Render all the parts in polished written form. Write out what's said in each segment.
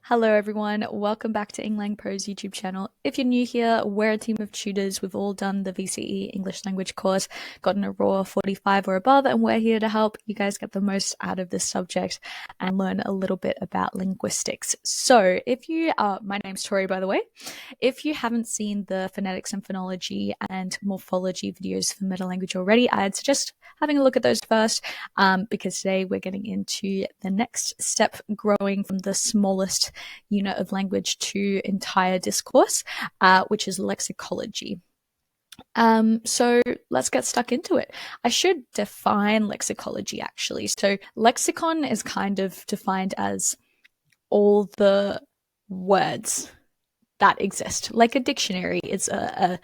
Hello everyone, welcome back to Eng Lang Pro's YouTube channel. If you're new here, we're a team of tutors. We've all done the VCE English Language course, gotten a raw 45 or above, and we're here to help you guys get the most out of this subject and learn a little bit about linguistics. So if you are, my name's Tori by the way, if you haven't seen the phonetics and phonology and morphology videos for Metalanguage already, I'd suggest having a look at those first because today we're getting into the next step, growing from the smallest unit of language to entire discourse, which is lexicology. So let's get stuck into it. I should define lexicology actually. So lexicon is kind of defined as all the words that exist. Like a dictionary is a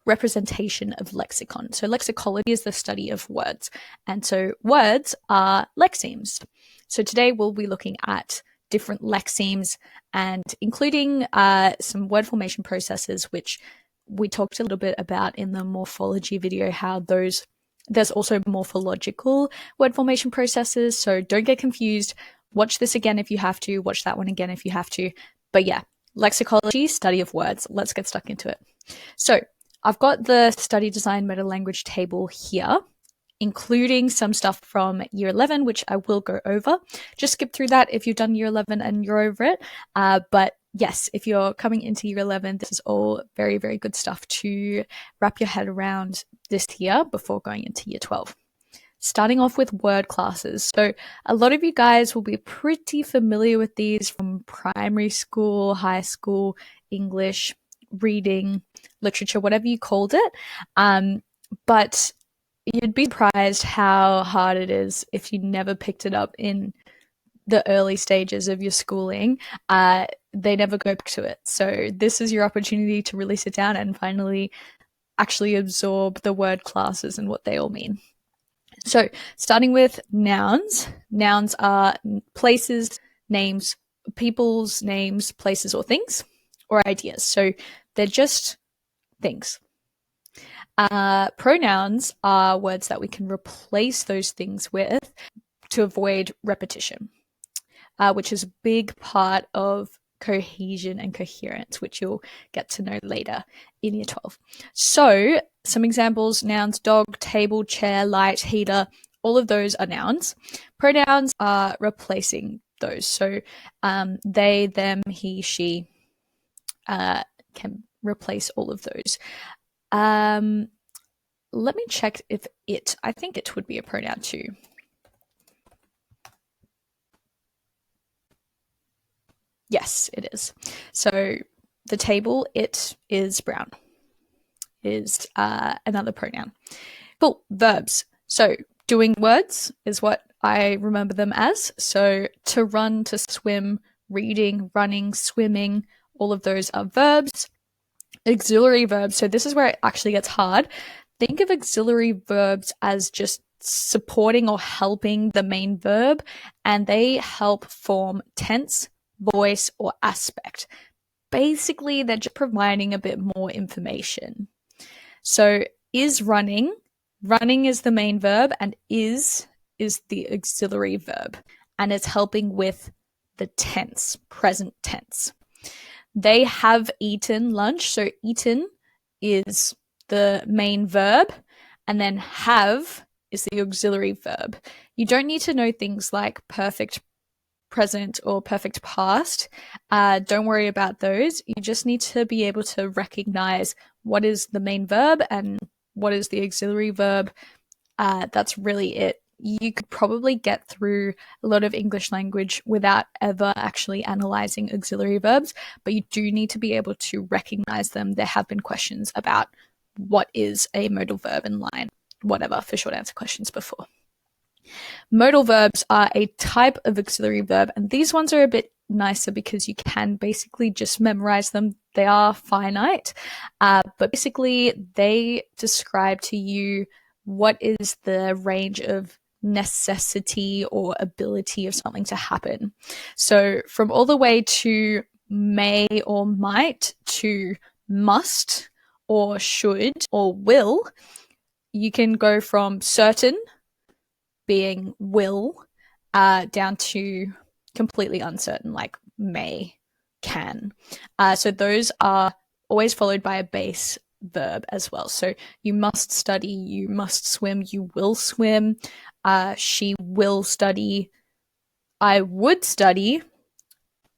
representation of lexicon. So lexicology is the study of words. And so words are lexemes. So today we'll be looking at different lexemes and including some word formation processes, which we talked a little bit about in the morphology video, how there's also morphological word formation processes. So don't get confused. Watch this again if you have to, watch that one again if you have to. But yeah, lexicology, study of words. Let's get stuck into it. So I've got the study design meta-language table here, including some stuff from year 11, which I will go over. Just skip through that if you've done year 11 and you're over it. But yes, if you're coming into year 11, this is all very, very good stuff to wrap your head around this year before going into year 12. Starting off with word classes. So a lot of you guys will be pretty familiar with these from primary school, high school, English, reading, literature, whatever you called it. But you'd be surprised how hard it is if you never picked it up in the early stages of your schooling. They never go back to it. So this is your opportunity to really sit down and finally actually absorb the word classes and what they all mean. So starting with nouns. Nouns are places, names, people's names, places or things, or ideas. So they're just things. Pronouns are words that we can replace those things with to avoid repetition, which is a big part of cohesion and coherence, which you'll get to know later in year 12. So some examples: nouns, dog, table, chair, light, heater, all of those are nouns. Pronouns are replacing those. So they, them, he, she can replace all of those. Let me check if I think it would be a pronoun too. Yes, it is. So the table, it is brown, is another pronoun. Cool. Verbs. So doing words is what I remember them as. So to run, to swim, reading, running, swimming, all of those are verbs. Auxiliary verbs. So this is where it actually gets hard. Think of auxiliary verbs as just supporting or helping the main verb, and they help form tense, voice, or aspect. Basically, they're just providing a bit more information. So is running. Running is the main verb, and is the auxiliary verb, and it's helping with the tense, present tense. They have eaten lunch. So eaten is the main verb, and then have is the auxiliary verb. You don't need to know things like perfect present or perfect past. Don't worry about those. You just need to be able to recognize what is the main verb and what is the auxiliary verb. That's really it. You could probably get through a lot of English language without ever actually analyzing auxiliary verbs, but you do need to be able to recognize them. There have been questions about what is a modal verb in line, whatever, for short answer questions before. Modal verbs are a type of auxiliary verb, and these ones are a bit nicer because you can basically just memorize them. They are finite, but basically they describe to you what is the range of necessity or ability of something to happen. So from all the way to may or might to must or should or will, you can go from certain, being will, down to completely uncertain, like may, can. So those are always followed by a base verb as well. So you must study, you must swim, you will swim, she will study, I would study.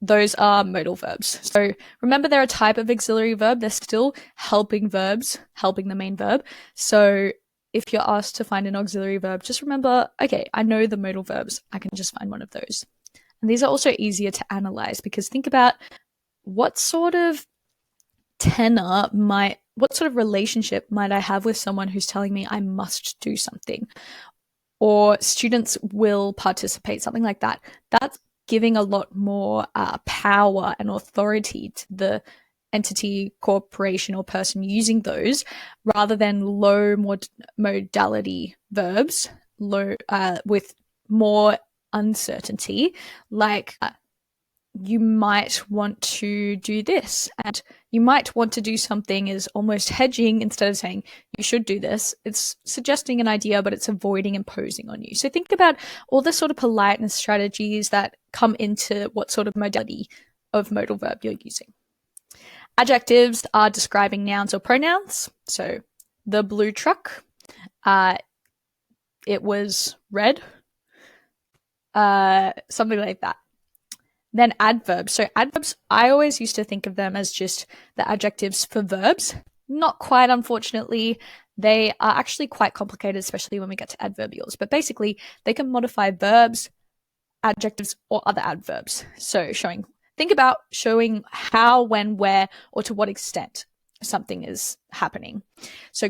Those are modal verbs. So remember, they're a type of auxiliary verb. They're still helping verbs, helping the main verb. So if you're asked to find an auxiliary verb, just remember, okay, I know the modal verbs. I can just find one of those. And these are also easier to analyze because think about what sort of what sort of relationship might I have with someone who's telling me I must do something, or students will participate, something like that. That's giving a lot more power and authority to the entity, corporation, or person using those, rather than low modality verbs, with more uncertainty, like you might want to do this, and you might want to do something is almost hedging instead of saying you should do this. It's suggesting an idea, but it's avoiding imposing on you. So think about all the sort of politeness strategies that come into what sort of modality of modal verb you're using. Adjectives are describing nouns or pronouns. So the blue truck, it was red, something like that. Then adverbs. So adverbs, I always used to think of them as just the adjectives for verbs. Not quite, unfortunately. They are actually quite complicated, especially when we get to adverbials. But basically, they can modify verbs, adjectives, or other adverbs. So think about showing how, when, where, or to what extent something is happening. So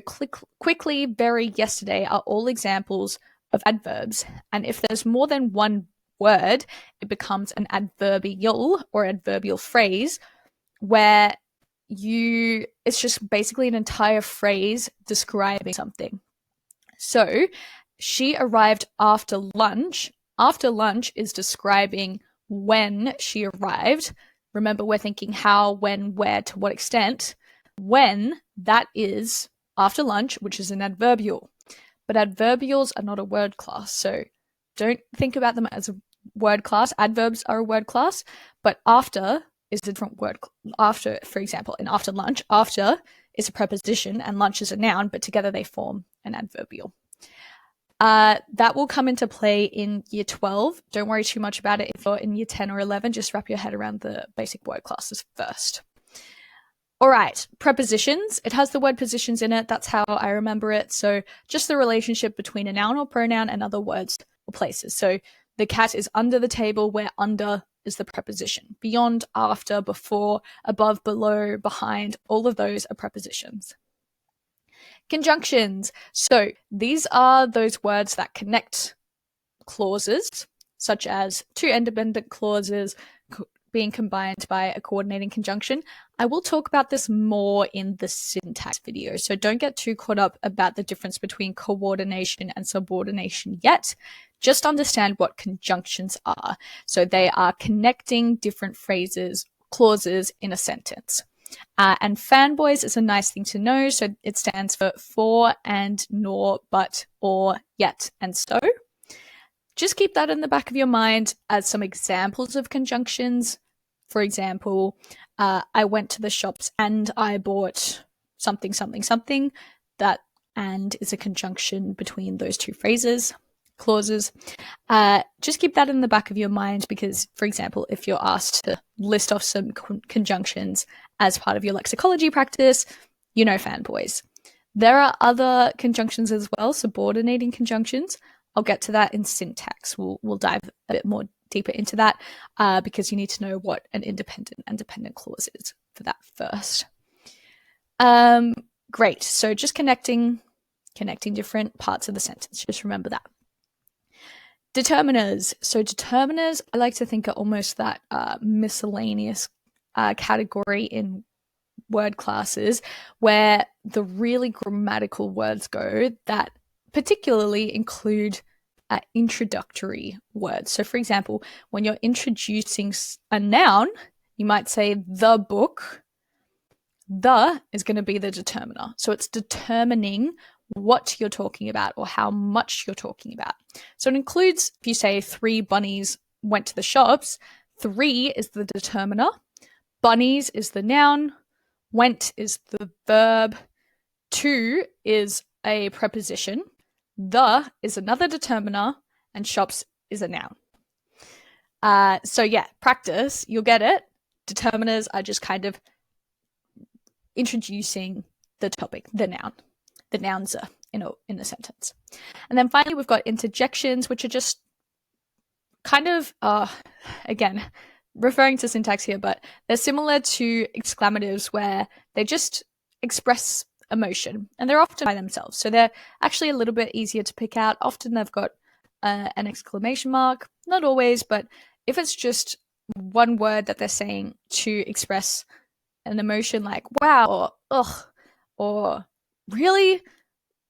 quickly, very, yesterday are all examples of adverbs. And if there's more than one word, it becomes an adverbial or adverbial phrase where it's just basically an entire phrase describing something. So she arrived after lunch. After lunch is describing when she arrived. Remember, we're thinking how, when, where, to what extent. When, that is after lunch, which is an adverbial. But adverbials are not a word class, so don't think about them as a word class. Adverbs are a word class, but after is a different word. After, for example, in after lunch, after is a preposition and lunch is a noun, but together they form an adverbial. That will come into play in year 12. Don't worry too much about it if you're in year 10 or 11. Just wrap your head around the basic word classes first. All right, prepositions. It has the word positions in it. That's how I remember it. So just the relationship between a noun or pronoun and other words or places. So the cat is under the table, where under is the preposition. Beyond, after, before, above, below, behind, all of those are prepositions. Conjunctions. So these are those words that connect clauses, such as two independent clauses being combined by a coordinating conjunction. I will talk about this more in the syntax video, so don't get too caught up about the difference between coordination and subordination yet. Just understand what conjunctions are. So they are connecting different phrases, clauses in a sentence. And fanboys is a nice thing to know. So it stands for and, nor, but, or, yet, and so. Just keep that in the back of your mind as some examples of conjunctions. For example, I went to the shops and I bought something, something, something. That and is a conjunction between those two phrases, clauses. Just keep that in the back of your mind because, for example, if you're asked to list off some conjunctions as part of your lexicology practice, you know fanboys. There are other conjunctions as well, subordinating conjunctions. I'll get to that in syntax. We'll dive a bit more deeper into that because you need to know what an independent and dependent clause is for that first. Great. So just connecting different parts of the sentence. Just remember that. Determiners. So determiners, I like to think are almost that miscellaneous category in word classes where the really grammatical words go that particularly include introductory words. So for example, when you're introducing a noun, you might say the book. The is going to be the determiner. So it's determining what you're talking about or how much you're talking about. So it includes, if you say 3 bunnies went to the shops. 3 is the determiner. Bunnies is the noun. Went is the verb. 2 is a preposition. The is another determiner. And shops is a noun. So yeah, practice, you'll get it. Determiners are just kind of introducing the topic, the noun. The nouns are in a sentence. And then finally, we've got interjections, which are just kind of, again, referring to syntax here, but they're similar to exclamatives where they just express emotion, and they're often by themselves. So they're actually a little bit easier to pick out. Often they've got an exclamation mark, not always, but if it's just one word that they're saying to express an emotion like wow or ugh or really,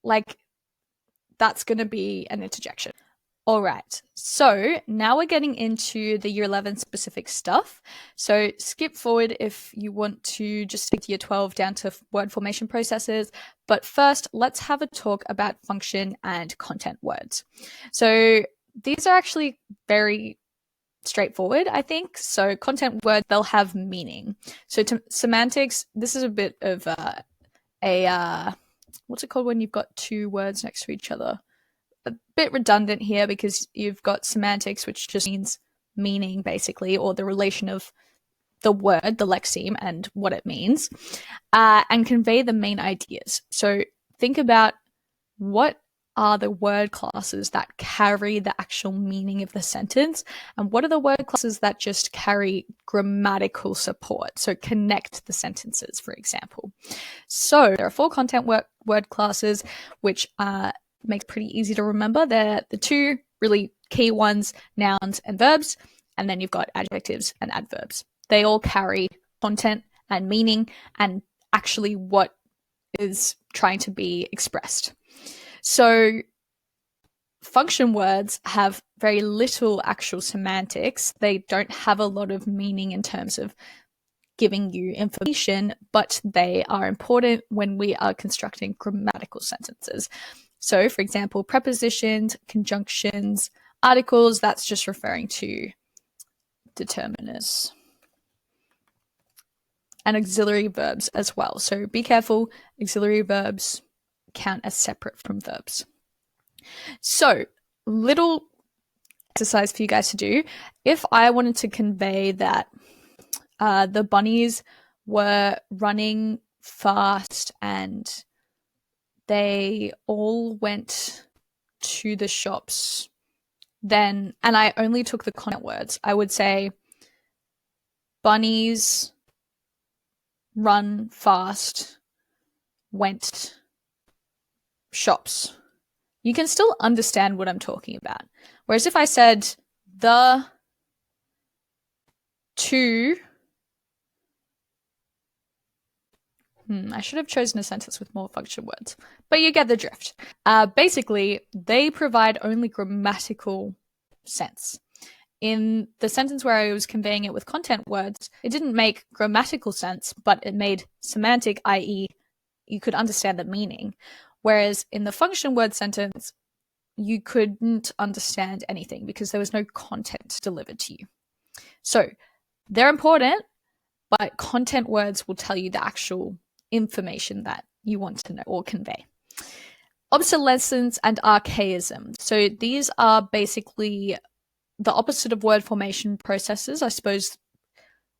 like that's going to be an interjection. All right, so now we're getting into the year 11 specific stuff. So skip forward if you want to just stick to year 12 down to word formation processes. But first, let's have a talk about function and content words. So these are actually very straightforward, I think. So content words, they'll have meaning. So semantics, this is a bit of what's it called when you've got two words next to each other? A bit redundant here because you've got semantics, which just means meaning basically, or the relation of the word, the lexeme, and what it means, and convey the main ideas. So think about what are the word classes that carry the actual meaning of the sentence, and what are the word classes that just carry grammatical support, so connect the sentences, for example. So there are 4 content word classes, which makes pretty easy to remember. They're the 2 really key ones, nouns and verbs, and then you've got adjectives and adverbs. They all carry content and meaning and actually what is trying to be expressed. So function words have very little actual semantics. They don't have a lot of meaning in terms of giving you information, but they are important when we are constructing grammatical sentences. So, for example, prepositions, conjunctions, articles, that's just referring to determiners. And auxiliary verbs as well. So be careful, auxiliary verbs count as separate from verbs. So, little exercise for you guys to do. If I wanted to convey that the bunnies were running fast and they all went to the shops, then, and I only took the content words, I would say bunnies run fast, went shops. You can still understand what I'm talking about. Whereas if I said the 2, I should have chosen a sentence with more function words, but you get the drift. Basically, they provide only grammatical sense. In the sentence where I was conveying it with content words, it didn't make grammatical sense, but it made semantic, i.e., you could understand the meaning. Whereas in the function word sentence, you couldn't understand anything because there was no content delivered to you. So they're important, but content words will tell you the actual information that you want to know or convey. Obsolescence and archaism. So these are basically the opposite of word formation processes, I suppose,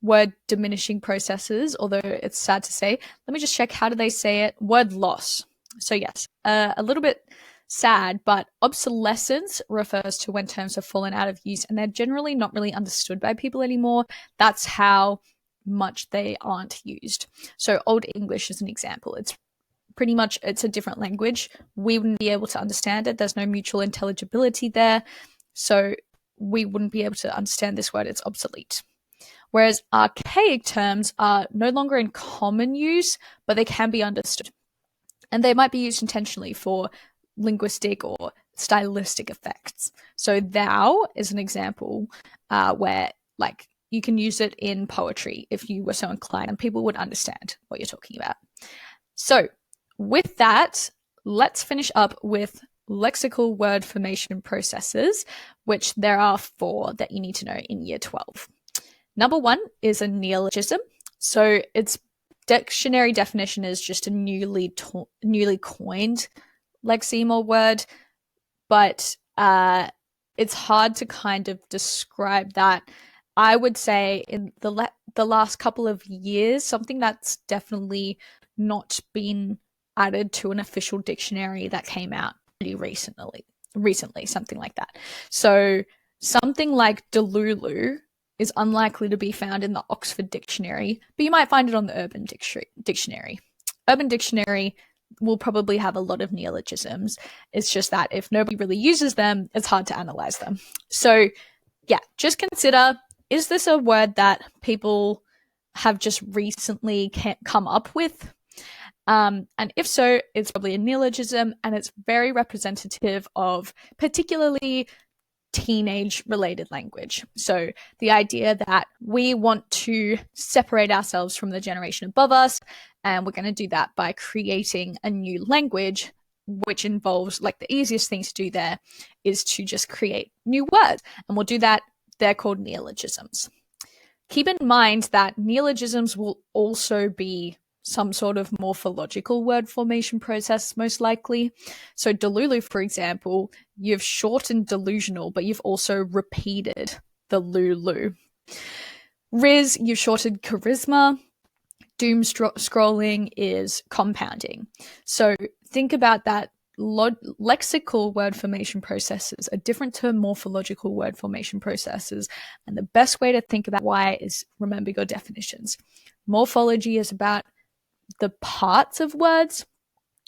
word diminishing processes, although it's sad to say. Let me just check, how do they say it? Word loss. So yes, a little bit sad, but obsolescence refers to when terms have fallen out of use and they're generally not really understood by people anymore. That's how much they aren't used. So Old English is an example. It's pretty much, it's a different language. We wouldn't be able to understand it. There's no mutual intelligibility there. So we wouldn't be able to understand this word. It's obsolete. Whereas archaic terms are no longer in common use, but they can be understood. And they might be used intentionally for linguistic or stylistic effects. So thou is an example where, like, you can use it in poetry if you were so inclined and people would understand what you're talking about. So with that, let's finish up with lexical word formation processes, which there are 4 that you need to know in year 12. Number 1 is a neologism. So its dictionary definition is just a newly coined lexeme or word, but it's hard to kind of describe that. I would say in the last couple of years, something that's definitely not been added to an official dictionary that came out pretty recently, something like that. So something like delulu is unlikely to be found in the Oxford Dictionary, but you might find it on the Urban Dictionary. Urban Dictionary will probably have a lot of neologisms. It's just that if nobody really uses them, it's hard to analyze them. So yeah, just consider, is this a word that people have just recently come up with? And if so, it's probably a neologism, and it's very representative of particularly teenage-related language. So the idea that we want to separate ourselves from the generation above us, and we're going to do that by creating a new language, which involves, like, the easiest thing to do there is to just create new words, and we'll do that. They're called neologisms. Keep in mind that neologisms will also be some sort of morphological word formation process, most likely. So delulu, for example, you've shortened delusional, but you've also repeated the lulu. Riz, you've shortened charisma. Doom scrolling is compounding. So think about that. Lexical word formation processes are different to morphological word formation processes, and the best way to think about why is remember your definitions. Morphology is about the parts of words.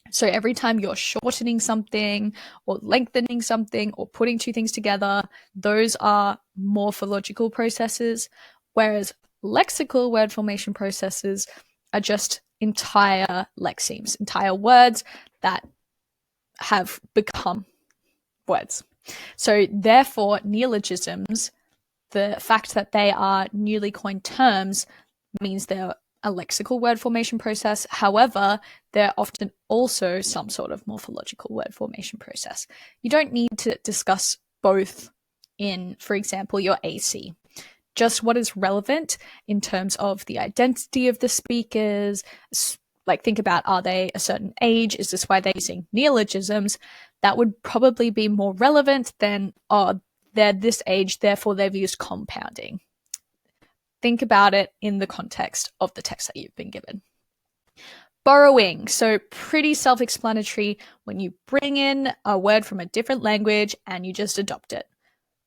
So every time you're shortening something or lengthening something or putting 2 things together, those are morphological processes, whereas lexical word formation processes are just entire lexemes, entire words that have become words. So therefore, neologisms, the fact that they are newly coined terms means they're a lexical word formation process. However, they're often also some sort of morphological word formation process. You don't need to discuss both in, for example, your AC. Just what is relevant in terms of the identity of the speakers. Like, think about, are they a certain age? Is this why they're using neologisms? That would probably be more relevant than, oh, they're this age, therefore they've used compounding. Think about it in the context of the text that you've been given. Borrowing. So pretty self-explanatory when you bring in a word from a different language and you just adopt it.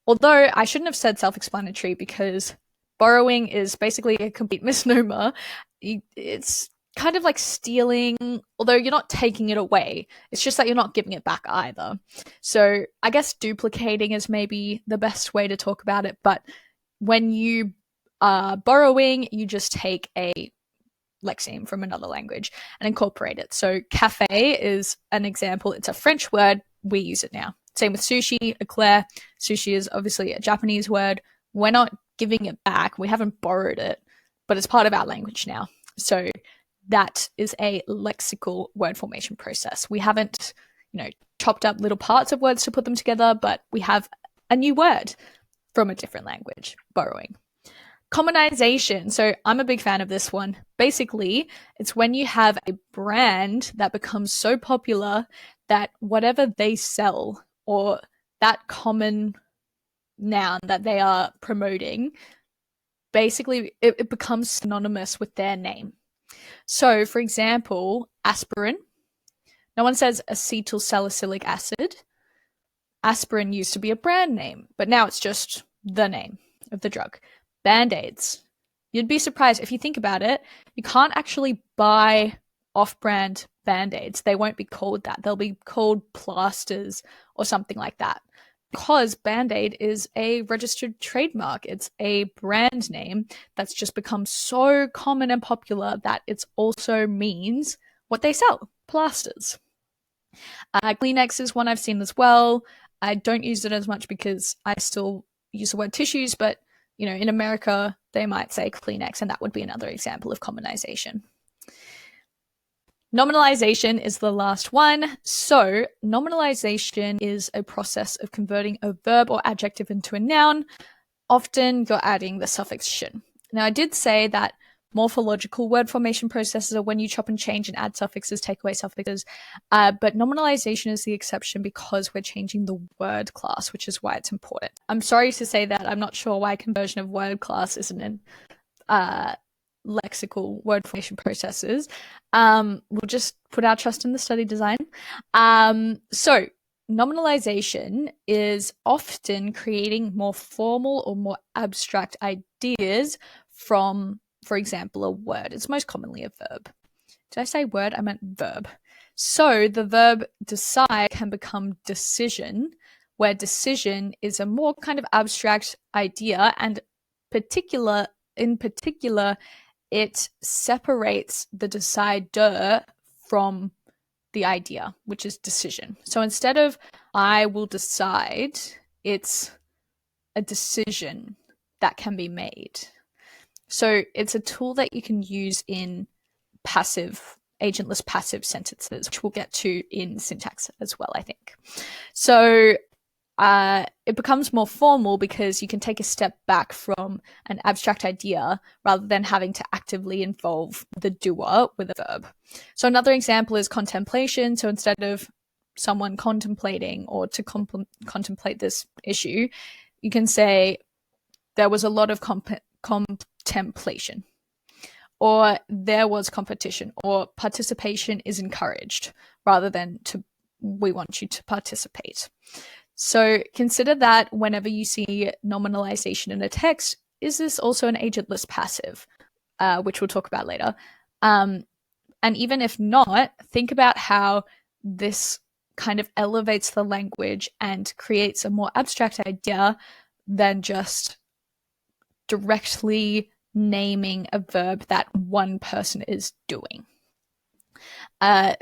Although I shouldn't have said self-explanatory, because borrowing is basically a complete misnomer. It's kind of like stealing, although you're not taking it away. It's just that you're not giving it back either. So I guess duplicating is maybe the best way to talk about it. But when you are borrowing, you just take a lexeme from another language and incorporate it. So cafe is an example. It's a French word. We use it now. Same with sushi, eclair. Sushi is obviously a Japanese word. We're not giving it back. We haven't borrowed it, but it's part of our language now. So that is a lexical word formation process. We haven't, chopped up little parts of words to put them together, but we have a new word from a different language, borrowing. Commonization. So I'm a big fan of this one. Basically, it's when you have a brand that becomes so popular that whatever they sell, or that common noun that they are promoting, basically it becomes synonymous with their name. So, for example, aspirin. No one says acetyl salicylic acid. Aspirin used to be a brand name, but now it's just the name of the drug. Band-Aids. You'd be surprised if you think about it. You can't actually buy off-brand Band-Aids. They won't be called that. They'll be called plasters or something like that, because Band-Aid is a registered trademark. It's a brand name that's just become so common and popular that it also means what they sell, plasters. Kleenex is one I've seen as well. I don't use it as much because I still use the word tissues, but in America, they might say Kleenex, and that would be another example of commonization. Nominalization is the last one. So nominalization is a process of converting a verb or adjective into a noun. Often you're adding the suffix shin. Now, I did say that morphological word formation processes are when you chop and change and add suffixes, take away suffixes. But nominalization is the exception because we're changing the word class, which is why it's important. I'm sorry to say that I'm not sure why conversion of word class isn't in lexical word formation processes. We'll just put our trust in the study design. So nominalization is often creating more formal or more abstract ideas from, for example, a word. It's most commonly a verb. Did I say word? I meant verb. So the verb decide can become decision, where decision is a more kind of abstract idea, and in particular, it separates the decider from the idea, which is decision. So instead of I will decide, it's a decision that can be made. So it's a tool that you can use in agentless passive sentences, which we'll get to in syntax as well, I think. So it becomes more formal because you can take a step back from an abstract idea rather than having to actively involve the doer with a verb. So another example is contemplation. So instead of someone contemplating or to contemplate this issue, you can say there was a lot of contemplation, or there was competition, or participation is encouraged, rather than we want you to participate. So consider that whenever you see nominalization in a text, is this also an agentless passive, which we'll talk about later. And even if not, think about how this kind of elevates the language and creates a more abstract idea than just directly naming a verb that one person is doing.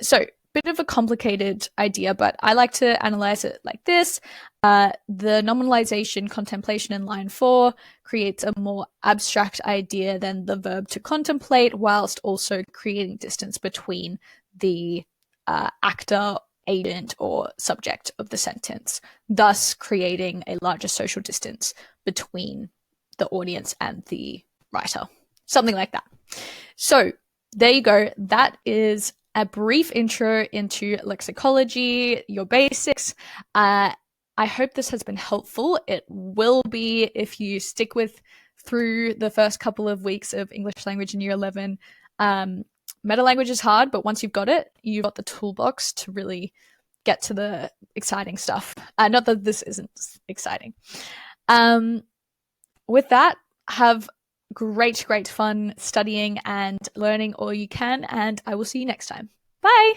So bit of a complicated idea, but I like to analyze it like this. The nominalization contemplation in line 4 creates a more abstract idea than the verb to contemplate, whilst also creating distance between the actor, agent, or subject of the sentence, thus creating a larger social distance between the audience and the writer. Something like that. So there you go. That is a brief intro into lexicology, your basics. I hope this has been helpful. It will be if you stick through the first couple of weeks of English language in year 11. Metalanguage is hard, but once you've got it, you've got the toolbox to really get to the exciting stuff. Not that this isn't exciting. With that, have great fun studying and learning all you can, and I will see you next time. Bye!